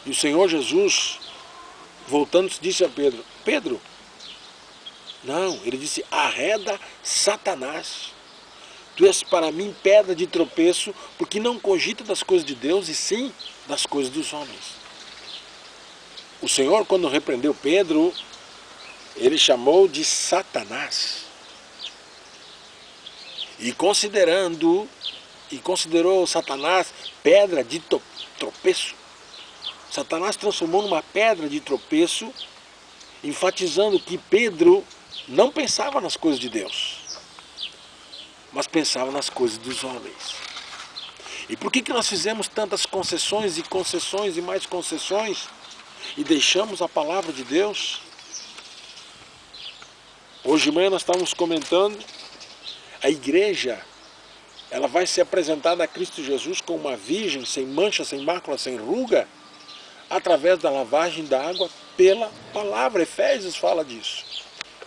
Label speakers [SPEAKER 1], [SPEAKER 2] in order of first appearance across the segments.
[SPEAKER 1] E o Senhor Jesus, voltando, disse a Pedro, Pedro, não, ele disse, arreda Satanás. Tu és para mim pedra de tropeço, porque não cogita das coisas de Deus, e sim das coisas dos homens. O Senhor, quando repreendeu Pedro, ele chamou de Satanás. E considerou Satanás pedra de tropeço. Satanás transformou numa pedra de tropeço, enfatizando que Pedro não pensava nas coisas de Deus, mas pensava nas coisas dos homens. E por que nós fizemos tantas concessões e mais concessões e deixamos a palavra de Deus? Hoje de manhã nós estávamos comentando, a igreja, ela vai ser apresentada a Cristo Jesus como uma virgem, sem mancha, sem mácula, sem ruga, através da lavagem da água pela palavra. Efésios fala disso.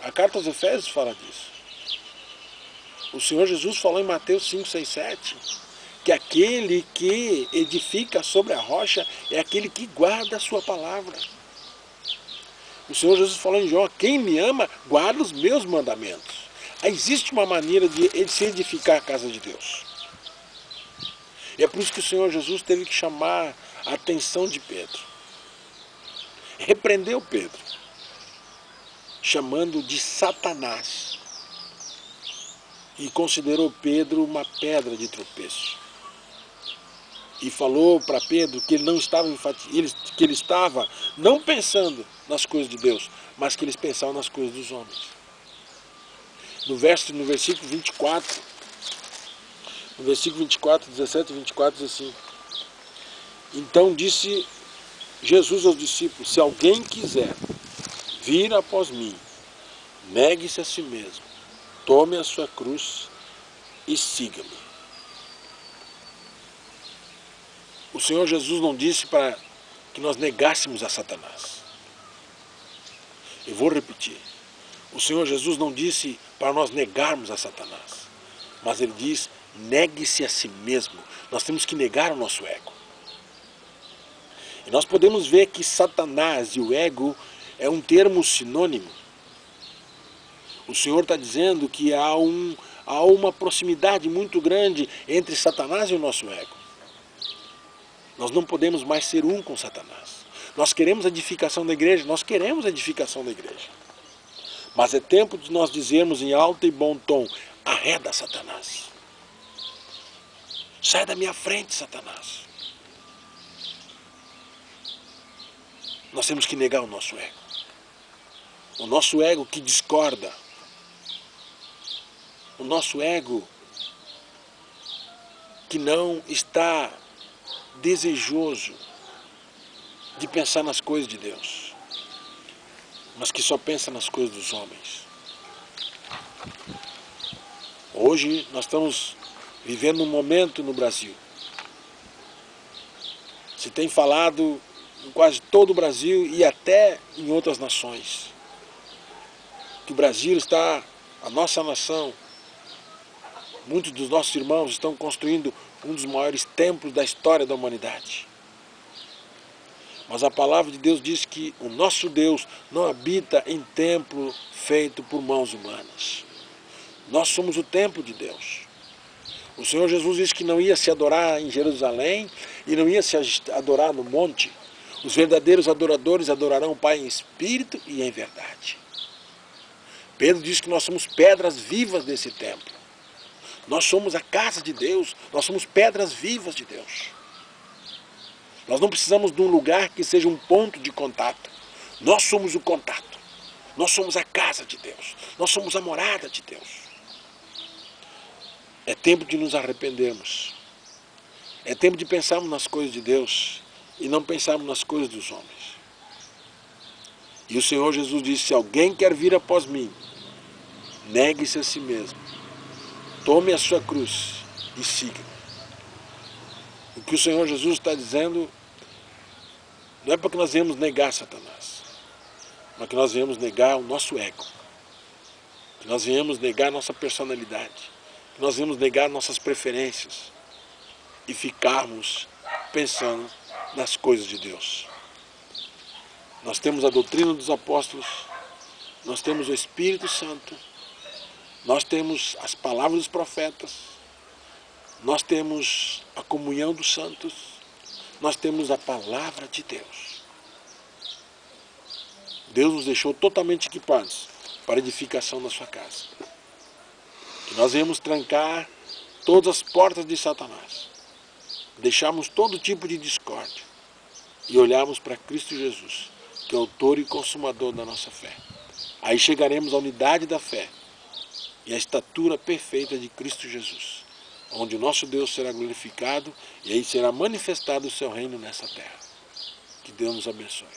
[SPEAKER 1] A carta aos Efésios fala disso. O Senhor Jesus falou em Mateus 5, 6, 7, que aquele que edifica sobre a rocha é aquele que guarda a sua palavra. O Senhor Jesus falou em João, quem me ama, guarda os meus mandamentos. Existe uma maneira de se edificar a casa de Deus. E é por isso que o Senhor Jesus teve que chamar a atenção de Pedro. Repreendeu Pedro, chamando de Satanás. E considerou Pedro uma pedra de tropeço. E falou para Pedro que ele estava não pensando nas coisas de Deus, mas que eles pensavam nas coisas dos homens. No versículo 24, 17 e 24 diz assim, então disse Jesus aos discípulos, se alguém quiser vir após mim, negue-se a si mesmo, tome a sua cruz e siga-me. O Senhor Jesus não disse para que nós negássemos a Satanás. Eu vou repetir. O Senhor Jesus não disse para nós negarmos a Satanás, mas ele diz, negue-se a si mesmo. Nós temos que negar o nosso ego. E nós podemos ver que Satanás e o ego é um termo sinônimo. O Senhor está dizendo que há uma proximidade muito grande entre Satanás e o nosso ego. Nós não podemos mais ser um com Satanás. Nós queremos a edificação da igreja, Mas é tempo de nós dizermos em alto e bom tom, arreda Satanás. Sai da minha frente, Satanás. Nós temos que negar o nosso ego. O nosso ego que discorda. O nosso ego que não está desejoso de pensar nas coisas de Deus, mas que só pensa nas coisas dos homens. Hoje nós estamos vivendo um momento no Brasil. Se tem falado em quase todo o Brasil e até em outras nações, que o Brasil está, a nossa nação, muitos dos nossos irmãos estão construindo um dos maiores templos da história da humanidade. Mas a palavra de Deus diz que o nosso Deus não habita em templo feito por mãos humanas. Nós somos o templo de Deus. O Senhor Jesus disse que não ia se adorar em Jerusalém e não ia se adorar no monte. Os verdadeiros adoradores adorarão o Pai em espírito e em verdade. Pedro diz que nós somos pedras vivas desse templo. Nós somos a casa de Deus, nós somos pedras vivas de Deus. Nós não precisamos de um lugar que seja um ponto de contato. Nós somos o contato. Nós somos a casa de Deus. Nós somos a morada de Deus. É tempo de nos arrependermos. É tempo de pensarmos nas coisas de Deus e não pensarmos nas coisas dos homens. E o Senhor Jesus disse, se alguém quer vir após mim, negue-se a si mesmo. Tome a sua cruz e siga. O que o Senhor Jesus está dizendo não é para que nós venhamos negar Satanás, mas que nós venhamos negar o nosso ego, que nós venhamos negar a nossa personalidade, que nós venhamos negar nossas preferências e ficarmos pensando nas coisas de Deus. Nós temos a doutrina dos apóstolos, nós temos o Espírito Santo, nós temos as palavras dos profetas, nós temos a comunhão dos santos, nós temos a palavra de Deus. Deus nos deixou totalmente equipados para a edificação da sua casa. Que nós viemos trancar todas as portas de Satanás, deixarmos todo tipo de discórdia e olharmos para Cristo Jesus, que é o autor e consumador da nossa fé. Aí chegaremos à unidade da fé e à estatura perfeita de Cristo Jesus, onde o nosso Deus será glorificado e aí será manifestado o seu reino nessa terra. Que Deus nos abençoe.